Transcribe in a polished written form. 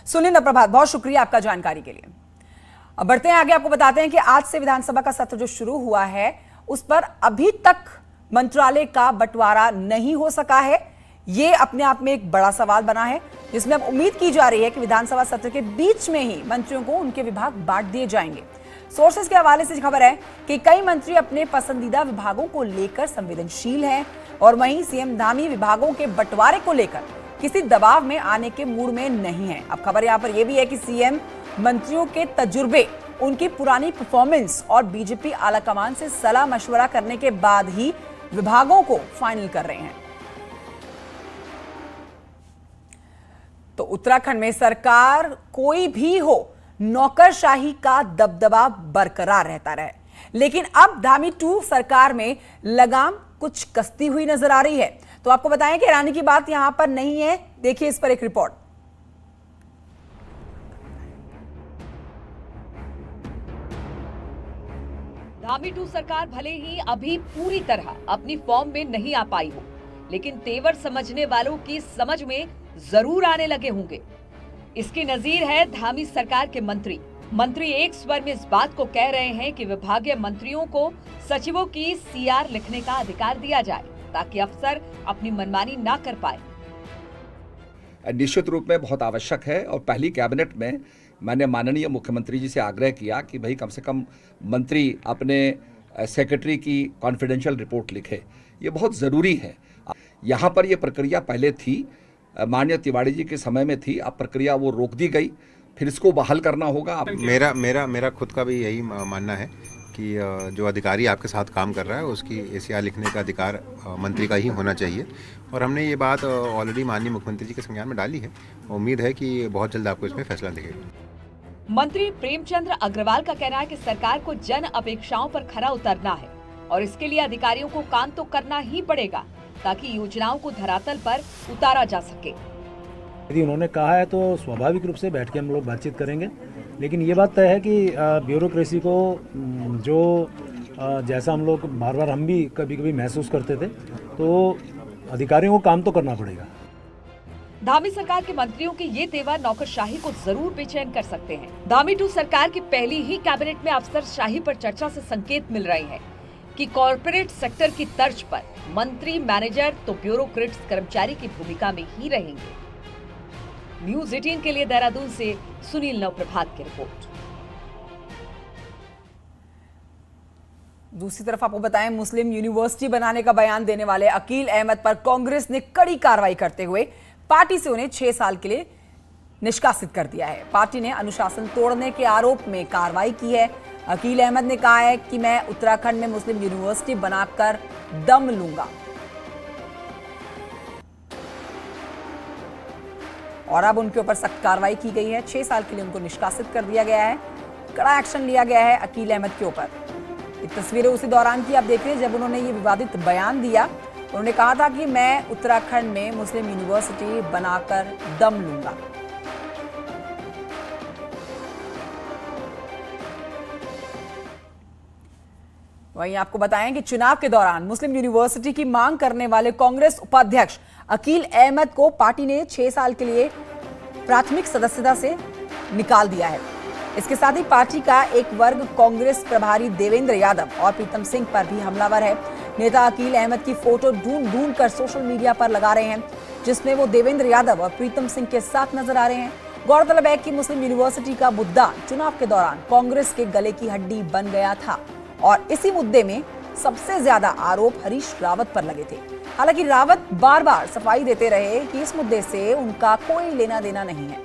सुनील और प्रभात, बहुत शुक्रिया आपका जानकारी के लिए। अब बढ़ते हैं आगे, आपको बताते हैं कि आज से विधानसभा का सत्र जो शुरू हुआ है उस पर अभी तक मंत्रालय का बंटवारा नहीं हो सका है। ये अपने आप में एक बड़ा सवाल बना है, जिसमें अब उम्मीद की जा रही है कि विधानसभा सत्र के बीच में ही मंत्रियों को उनके विभाग बांट दिए जाएंगे। सोर्सेस के हवाले से खबर है कि कई मंत्री अपने पसंदीदा विभागों को लेकर संवेदनशील हैं और वहीं सीएम धामी विभागों के बंटवारे को लेकर किसी दबाव में आने के मूड में नहीं है। अब खबर यहां पर यह भी है कि सीएम मंत्रियों के तजुर्बे, उनकी पुरानी परफॉर्मेंस और बीजेपी आलाकमान से सलाह मशवरा करने के बाद ही विभागों को फाइनल कर रहे हैं। तो उत्तराखंड में सरकार कोई भी हो, नौकरशाही का दबदबा बरकरार रहता रहे, लेकिन अब धामी 2 सरकार में लगाम कुछ कसती हुई नजर आ रही है। तो आपको बताएं कि हैरानी की बात यहां पर नहीं है, देखिए इस पर एक रिपोर्ट। धामी 2 सरकार भले ही अभी पूरी तरह अपनी फॉर्म में नहीं आ पाई हो, लेकिन तेवर समझने वालों की समझ में जरूर आने लगे होंगे। इसकी नजीर है धामी सरकार के मंत्री एक स्वर में इस बात को कह रहे हैं कि विभागीय मंत्रियों को सचिवों की सीआर लिखने का अधिकार दिया जाए ताकि अफसर अपनी मनमानी ना कर पाए। निश्चित रूप में बहुत आवश्यक है और पहली कैबिनेट में मैंने माननीय मुख्यमंत्री जी से आग्रह किया कि भाई कम से कम मंत्री अपने सेक्रेटरी की कॉन्फिडेंशियल रिपोर्ट लिखे, ये बहुत ज़रूरी है। यहाँ पर ये प्रक्रिया पहले थी, माननीय तिवारी जी के समय में थी, अब प्रक्रिया वो रोक दी गई, फिर इसको बहाल करना होगा। मेरा खुद का भी यही मानना है कि जो अधिकारी आपके साथ काम कर रहा है उसकी एसीआर लिखने का अधिकार मंत्री का ही होना चाहिए और हमने ये बात ऑलरेडी माननीय मुख्यमंत्री जी के संज्ञान में डाली है। उम्मीद है कि बहुत जल्द आपको इसमें फैसला दिखेगा। मंत्री प्रेमचंद्र अग्रवाल का कहना है कि सरकार को जन अपेक्षाओं पर खरा उतरना है और इसके लिए अधिकारियों को काम तो करना ही पड़ेगा ताकि योजनाओं को धरातल पर उतारा जा सके। यदि उन्होंने कहा है तो स्वाभाविक रूप से बैठ के हम लोग बातचीत करेंगे, लेकिन ये बात तय है कि ब्यूरोक्रेसी को जो जैसा हम लोग बार बार हम भी कभी कभी महसूस करते थे, तो अधिकारियों को काम तो करना पड़ेगा। धामी सरकार के मंत्रियों के ये तेवर नौकरशाही को जरूर बेचैन कर सकते हैं। धामी 2 सरकार की पहली ही कैबिनेट में अफसरशाही पर चर्चा से संकेत मिल रहे हैं कि कॉर्पोरेट सेक्टर की तर्ज पर मंत्री, मैनेजर तो ब्यूरोक्रेट्स कर्मचारी की भूमिका में ही रहेंगे। न्यूज़ 18 के लिए देहरादून से सुनील नवप्रभात की रिपोर्ट। दूसरी तरफ आपको बताएं, मुस्लिम यूनिवर्सिटी बनाने का बयान देने वाले अकील अहमद पर कांग्रेस ने कड़ी कार्रवाई करते हुए पार्टी से उन्हें 6 साल के लिए निष्कासित कर दिया है। पार्टी ने अनुशासन तोड़ने के आरोप में कार्रवाई की है। अकील अहमद ने कहा है कि मैं उत्तराखंड में मुस्लिम यूनिवर्सिटी बनाकर दम लूंगा और अब उनके ऊपर सख्त कार्रवाई की गई है। 6 साल के लिए उनको निष्कासित कर दिया गया है। कड़ा एक्शन लिया गया है अकील अहमद के ऊपर। ये तस्वीरें उसी दौरान की आप देख रहे हैं जब उन्होंने ये विवादित बयान दिया। उन्होंने कहा था कि मैं उत्तराखंड में मुस्लिम यूनिवर्सिटी बनाकर दम लूंगा। वहीं आपको बताएं कि चुनाव के दौरान मुस्लिम यूनिवर्सिटी की मांग करने वाले कांग्रेस उपाध्यक्ष अकील अहमद को पार्टी ने 6 साल के लिए प्राथमिक सदस्यता से निकाल दिया है। इसके साथ ही पार्टी का एक वर्ग कांग्रेस प्रभारी देवेंद्र यादव और प्रीतम सिंह पर भी हमलावर है। नेता अकील अहमद की फोटो ढूंढ कर सोशल मीडिया पर लगा रहे हैं, जिसमें वो देवेंद्र यादव और प्रीतम सिंह के साथ नजर आ रहे हैं। गौरतलब है कि मुस्लिम यूनिवर्सिटी का मुद्दा चुनाव के दौरान कांग्रेस के गले की हड्डी बन गया था और इसी मुद्दे में सबसे ज्यादा आरोप हरीश रावत पर लगे थे। हालांकि रावत बार बार सफाई देते रहे कि इस मुद्दे से उनका कोई लेना देना नहीं है।